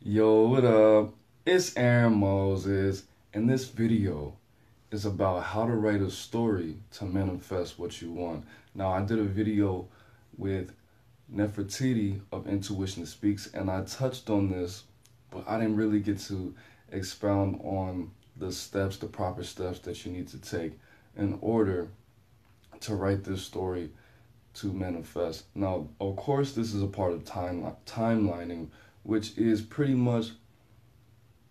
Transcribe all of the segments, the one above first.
Yo, what up? It's Aaron Moses, and this video is about how to write a story to manifest what you want. Now, I did a video with Nefertiti of Intuition Speaks, and I touched on this, but I didn't really get to expound on the steps, the proper steps that you need to take in order to write this story to manifest. Now, of course, this is a part of timelining, which is pretty much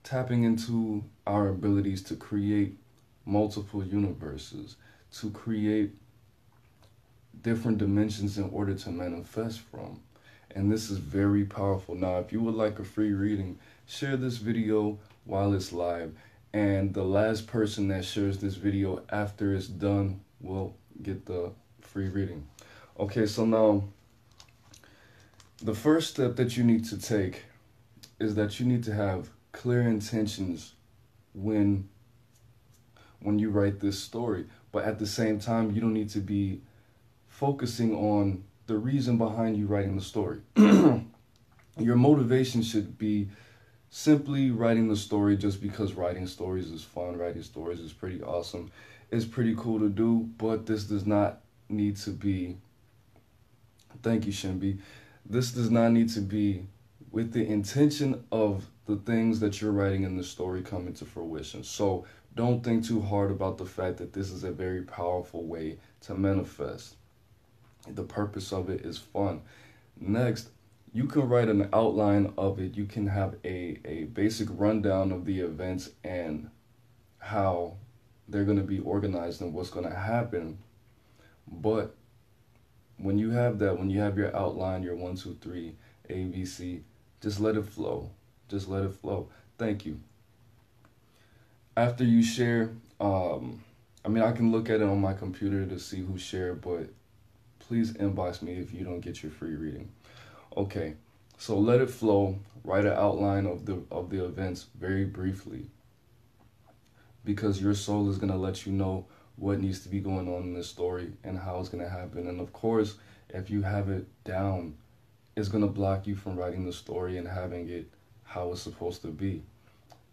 tapping into our abilities to create multiple universes, to create different dimensions in order to manifest from. And this is very powerful. Now, if you would like a free reading, share this video while it's live. And the last person that shares this video after it's done will get the free reading. Okay, so now the first step that you need to take is that you need to have clear intentions when you write this story. But at the same time, you don't need to be focusing on the reason behind you writing the story. Your motivation should be simply writing the story just because writing stories is fun, writing stories is pretty awesome. It's pretty cool to do, but this does not need to be, thank you, Shimby. This does not need to be with the intention of the things that you're writing in the story coming to fruition. So don't think too hard about the fact that this is a very powerful way to manifest. The purpose of it is fun. Next, you can write an outline of it. You can have a basic rundown of the events and how they're going to be organized and what's going to happen. But when you have that, when you have your outline, your 1, 2, 3, A, B, C, just let it flow. Just let it flow. Thank you. After you share, I can look at it on my computer to see who shared, but please inbox me if you don't get your free reading. Okay, so let it flow. Write an outline of the events very briefly, because your soul is gonna let you know what needs to be going on in this story and how it's gonna happen. And of course, if you have it down, it's gonna block you from writing the story and having it how it's supposed to be.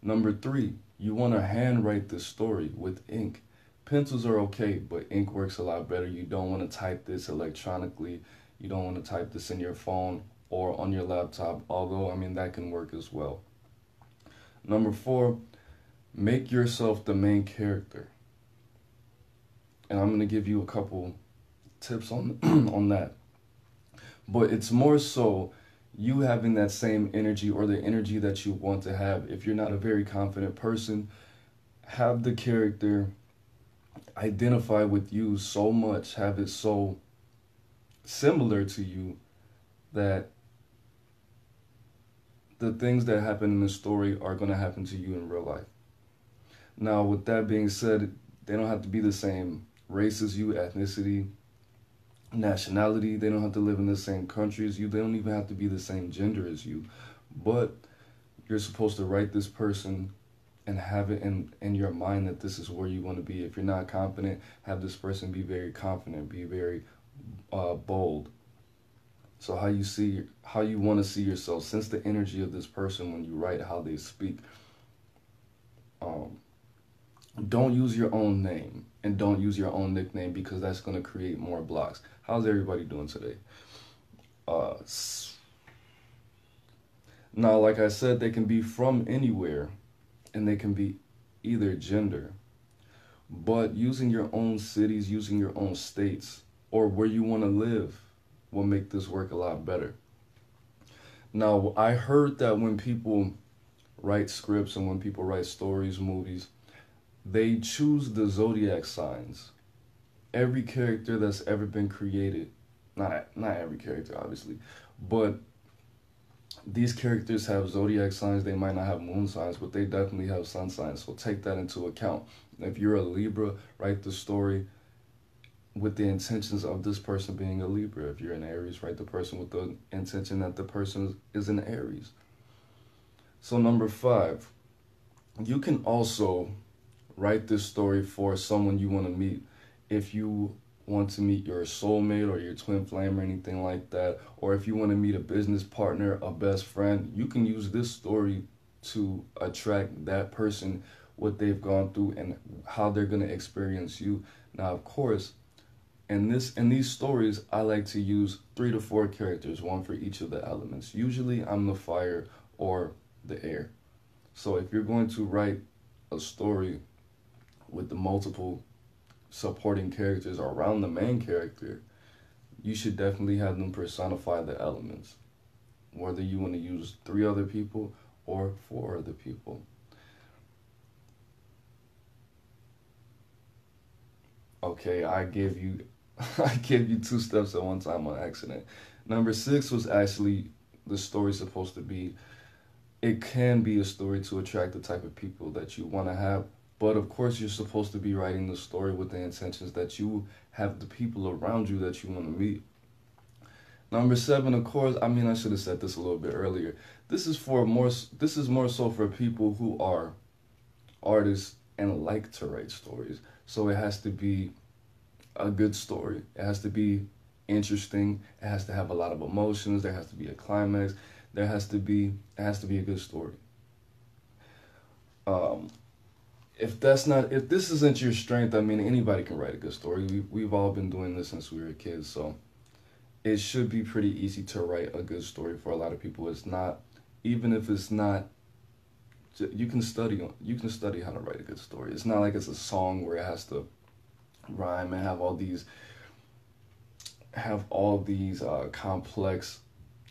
Number 3, you wanna handwrite this story with ink. Pencils are okay, but ink works a lot better. You don't want to type this electronically. You don't want to type this in your phone or on your laptop, although, that can work as well. Number 4, make yourself the main character. And I'm going to give you a couple tips on on that. But it's more so you having that same energy, or the energy that you want to have. If you're not a very confident person, have the character identify with you so much, have it so similar to you that the things that happen in the story are going to happen to you in real life. Now, with that being said, they don't have to be the same race as you, ethnicity, nationality. They don't have to live in the same country as you. They don't even have to be the same gender as you. But you're supposed to write this person and have it in your mind that this is where you want to be. If you're not confident, have this person be very confident, be very bold. So how you want to see yourself, sense the energy of this person when you write, how they speak. Don't use your own name and don't use your own nickname, because that's going to create more blocks. How's everybody doing today? Now, like I said, they can be from anywhere, and they can be either gender. But using your own cities, using your own states, or where you want to live will make this work a lot better. Now, I heard that when people write scripts and when people write stories, movies, they choose the zodiac signs. Every character that's ever been created, not every character, obviously, but these characters have zodiac signs. They might not have moon signs, but they definitely have sun signs. So take that into account. If you're a Libra, write the story with the intentions of this person being a Libra. If you're an Aries, write the person with the intention that the person is an Aries. So number 5, you can also write this story for someone you want to meet. If you want to meet your soulmate or your twin flame or anything like that, or if you want to meet a business partner, a best friend, you can use this story to attract that person, what they've gone through and how they're going to experience you. Now, of course, in these stories, I like to use 3 to 4 characters, one for each of the elements. Usually I'm the fire or the air. So if you're going to write a story with the multiple supporting characters around the main character, you should definitely have them personify the elements, whether you want to use 3 other people or 4 other people. Okay, I gave you 2 steps at one time on accident. Number 6 was actually the story supposed to be, it can be a story to attract the type of people that you want to have. But of course, you're supposed to be writing the story with the intentions that you have the people around you that you want to meet. Number 7, of course, I should have said this a little bit earlier. This is more so for people who are artists and like to write stories. So it has to be a good story. It has to be interesting. It has to have a lot of emotions. There has to be a climax. It has to be a good story. If this isn't your strength, anybody can write a good story. We've all been doing this since we were kids, so it should be pretty easy to write a good story for a lot of people. It's not, even if it's not, you can study how to write a good story. It's not like it's a song where it has to rhyme and have all these complex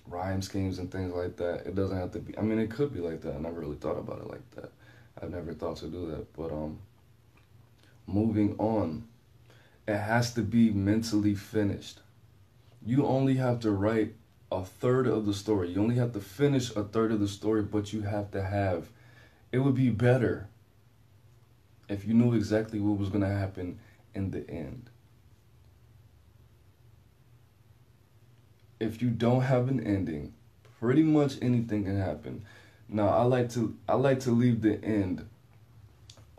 rhyme schemes and things like that. It doesn't have to be. It could be like that. I never really thought about it like that. I've never thought to do that. But moving on, it has to be mentally finished. You only have to write a third of the story. You only have to finish a third of the story, but you have to have, it would be better if you knew exactly what was going to happen in the end. If you don't have an ending, pretty much anything can happen. Now, I like to leave the end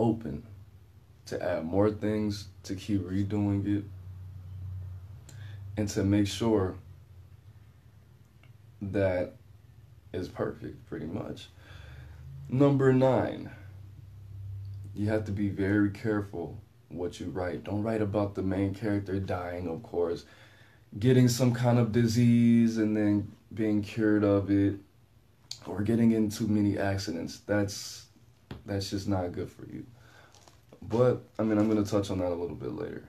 open, to add more things, to keep redoing it, and to make sure that it's perfect, pretty much. Number 9, you have to be very careful what you write. Don't write about the main character dying, of course, getting some kind of disease and then being cured of it, or getting in too many accidents. That's just not good for you. But I'm going to touch on that a little bit later.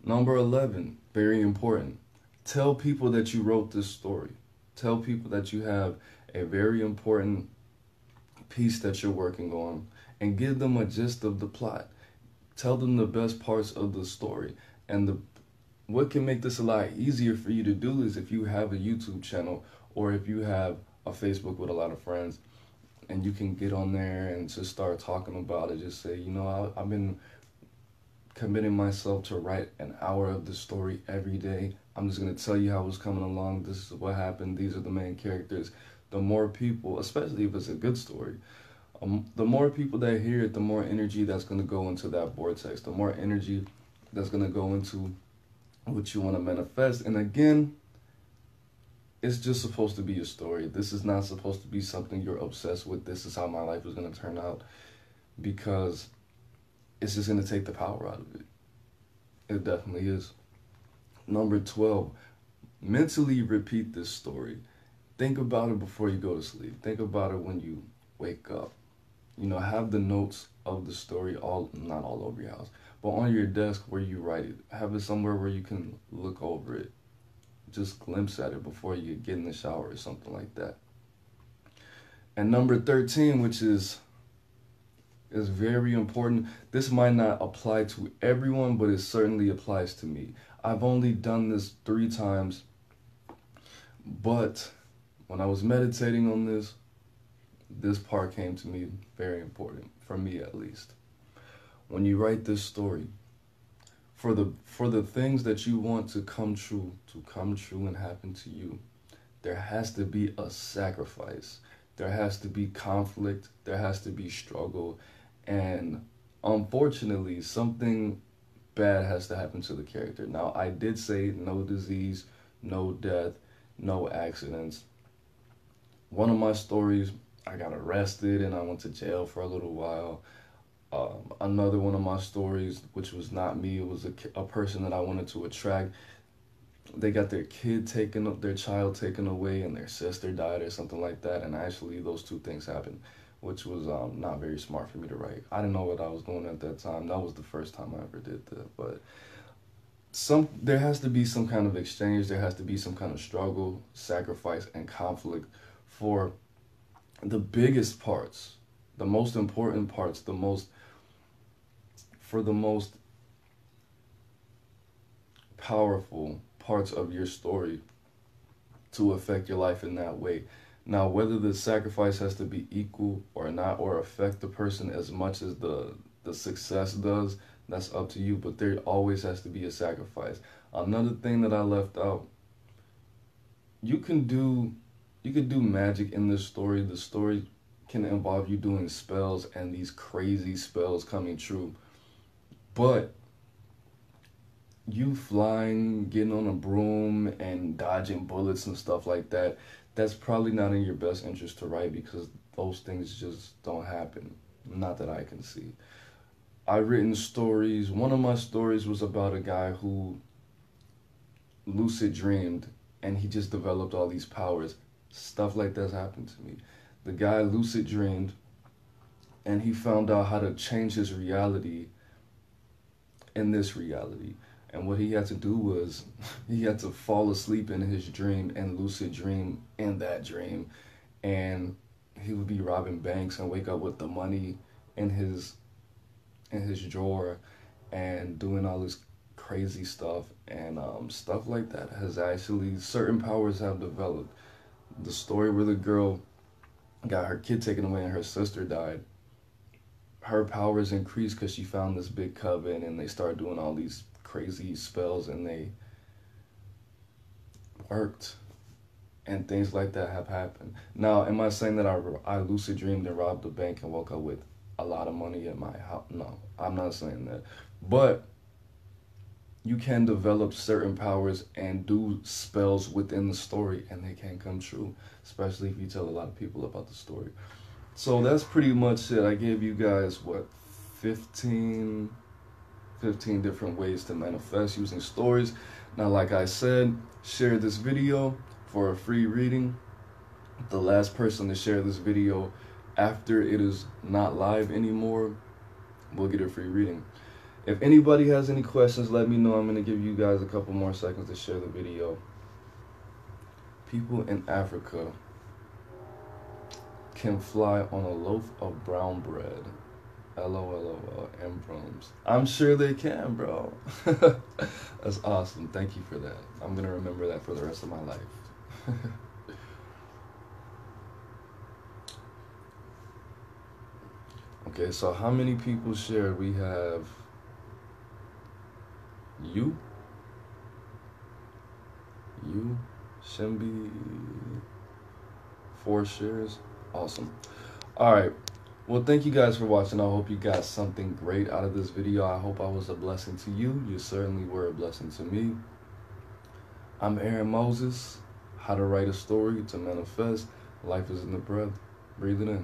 Number 11, very important. Tell people that you wrote this story. Tell people that you have a very important piece that you're working on, and give them a gist of the plot. Tell them the best parts of the story. And what can make this a lot easier for you to do is if you have a YouTube channel, or if you have a Facebook with a lot of friends, and you can get on there and just start talking about it. Just say, I've been committing myself to write an hour of the story every day. I'm just going to tell you how it's coming along. This is what happened. These are the main characters. The more people, especially if it's a good story, the more people that hear it, the more energy that's going to go into that vortex, the more energy that's going to go into what you want to manifest. And again, it's just supposed to be a story. This is not supposed to be something you're obsessed with. This is how my life is going to turn out, because it's just going to take the power out of it. It definitely is. Number 12, mentally repeat this story. Think about it before you go to sleep. Think about it when you wake up. Have the notes of the story not all over your house, but on your desk where you write it. Have it somewhere where you can look over it. Just glimpse at it before you get in the shower or something like that. And number 13, which is very important. This might not apply to everyone, but it certainly applies to me. I've only done this 3 times, but when I was meditating on this part came to me very important, for me at least. When you write this story, for the things that you want to come true and happen to you, there has to be a sacrifice. There has to be conflict. There has to be struggle. And unfortunately, something bad has to happen to the character. Now, I did say no disease, no death, no accidents. One of my stories, I got arrested and I went to jail for a little while. Another one of my stories, which was not me, it was a person that I wanted to attract. They got their child taken away, and their sister died or something like that. And actually, those two things happened, which was not very smart for me to write. I didn't know what I was doing at that time. That was the first time I ever did that. But there has to be some kind of exchange. There has to be some kind of struggle, sacrifice, and conflict for the biggest parts, the most important parts, the most powerful parts of your story to affect your life in that way. Now, whether the sacrifice has to be equal or not, or affect the person as much as the success does, that's up to you, but there always has to be a sacrifice. Another thing that I left out, you can do magic in this story. The story can involve you doing spells and these crazy spells coming true. But you flying, getting on a broom, and dodging bullets and stuff like that, that's probably not in your best interest to write, because those things just don't happen. Not that I can see. I've written stories. One of my stories was about a guy who lucid dreamed, and he just developed all these powers. Stuff like that's happened to me. The guy lucid dreamed, and he found out how to change his reality in this reality. And what he had to do was he had to fall asleep in his dream and lucid dream in that dream. And he would be robbing banks and wake up with the money in his drawer and doing all this crazy stuff. And stuff like that has actually, certain powers have developed. The story where the girl got her kid taken away and her sister died, her powers increased because she found this big coven, and they started doing all these crazy spells, and they worked, and things like that have happened. Now, am I saying that I lucid dreamed and robbed a bank and woke up with a lot of money at my house? No, I'm not saying that. But you can develop certain powers and do spells within the story, and they can come true, especially if you tell a lot of people about the story. So that's pretty much it. I gave you guys, 15 different ways to manifest using stories. Now, like I said, share this video for a free reading. The last person to share this video after it is not live anymore will get a free reading. If anybody has any questions, let me know. I'm going to give you guys a couple more seconds to share the video. People in Africa can fly on a loaf of brown bread. LOL, Ambrose. I'm sure they can, bro. That's awesome. Thank you for that. I'm going to remember that for the rest of my life. Okay, so how many people shared? We have you, Shimby, 4 shares. Awesome. All right. Well, thank you guys for watching. I hope you got something great out of this video. I hope I was a blessing to you. You certainly were a blessing to me. I'm AaroniMoses. How to write a story to manifest. Life is in the breath. Breathe it in.